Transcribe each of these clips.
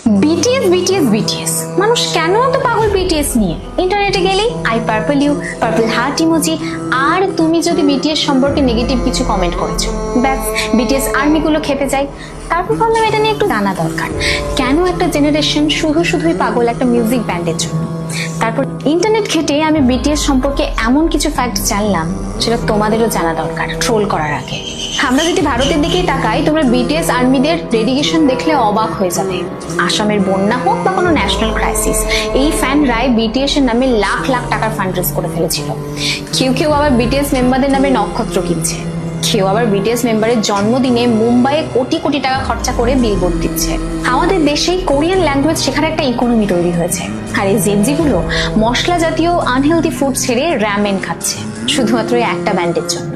BTS BTS BTS মানুষ কেন এত পাগল বিটিএস নিয়ে? ইন্টারনেটে গেলেই I purple you, purple heart emoji, আর তুমি যদি বিটিএস সম্পর্কে নেগেটিভ কিছু কমেন্ট করেছো, ব্যাস বিটিএস আর্মিগুলো খেপে যায়। তারপর ভাবলাম এটা নিয়ে একটু জানা দরকার, কেন একটা জেনারেশন শুধুই পাগল একটা মিউজিক ব্যান্ডের জন্য। তারপর ইন্টারনেট ঘেটে আমি বিটিএস সম্পর্কে এমন কিছু ফ্যাক্ট জানলাম সেটা তোমাদেরও জানা দরকার ট্রোল করার আগে। আমরা যদি ভারতের দিকেই তাকাই, তোমরা বিটিএস আর্মিদের ডেডিকেশন দেখলে অবাক হয়ে যাবে। আসামের বন্যা হোক বা কোনো ন্যাশনাল ক্রাইসিস, এই ফ্যানরাই বিটিএস এর নামে লাখ লাখ টাকার ফান্ড রেজ করে ফেলেছিল। কেউ আবার বিটিএস মেম্বারদের নামে নক্ষত্র কিনছে, কেউ আবার বিটিএস মেম্বারের জন্মদিনে মুম্বাইয়ে কোটি কোটি টাকা খরচা করে বিলবোর্ড দিচ্ছে। আমাদের দেশেই কোরিয়ান ল্যাঙ্গুয়েজ শেখার একটা ইকোনমি তৈরি হয়েছে, আর এই জেনজি গুলো মশলা জাতীয় আনহেলদি ফুড ছেড়ে র্যামেন খাচ্ছে শুধুমাত্র একটা ব্যান্ডের জন্য।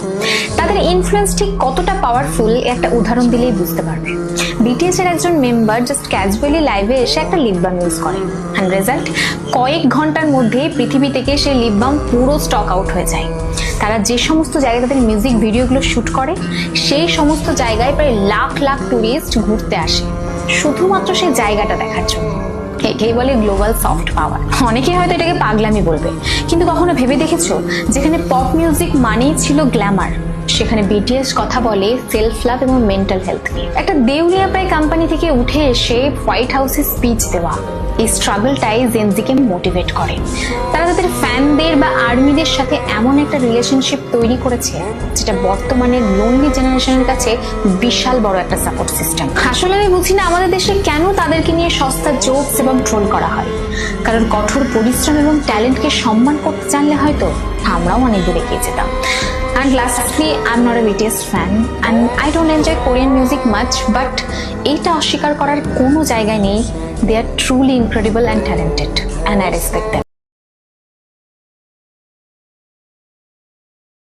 তাদের ইনফ্লুয়েন্স ঠিক কতটা পাওয়ারফুল একটা উদাহরণ দিলেই বুঝতে পারবে। বিটিএস এর একজন মেম্বার জাস্ট ক্যাজুয়ালি লাইভে এসে একটা লিপ বাম ইউজ করে, আর রেজাল্ট কয়েক ঘন্টার মধ্যে পৃথিবী থেকে সেই লিপ বাম পুরো স্টক আউট হয়ে যায়। তারা যে সমস্ত জায়গায় তাদের মিউজিক ভিডিওগুলো শুট করে, সেই সমস্ত জায়গায় প্রায় লাখ লাখ টুরিস্ট ঘুরতে আসে শুধুমাত্র সেই জায়গাটা দেখার জন্য। একেই বলে গ্লোবাল সফট পাওয়ার। অনেকে হয়তো এটাকে পাগলামি বলবে, কিন্তু কখনো ভেবে দেখেছো যেখানে পপ মিউজিক মানেই ছিল গ্ল্যামার, সেখানে বিটিএস কথা বলে সেলফ লাভ এবং মেন্টাল হেলথ নিয়ে। একটা দেউলিয়া প্রায় কোম্পানি থেকে উঠে এসে হোয়াইট হাউসে স্পিচ দেওয়া, এই স্ট্রাগলটাই জেনজিকে মোটিভেট করে। তারা তাদের ফ্যানদের বা আর্মিদের সাথে এমন একটা রিলেশনশিপ তৈরি করেছে যেটা বর্তমানে লোনলি জেনারেশনের কাছে বিশাল বড় একটা সাপোর্ট সিস্টেম। আসলে আমি বুঝি না আমাদের দেশে কেন তাদেরকে নিয়ে সস্তা জোকস এবং ট্রোল করা হয়। কারণ কঠোর পরিশ্রম এবং ট্যালেন্টকে সম্মান করতে জানলে হয়তো আমরাও অনেক দূরে এগিয়ে যেতাম। And lastly, I'm not a BTS fan and I don't enjoy Korean music much, but এটা অস্বীকার করার কোনো জায়গায় নেই, they are truly incredible and talented and I respect them.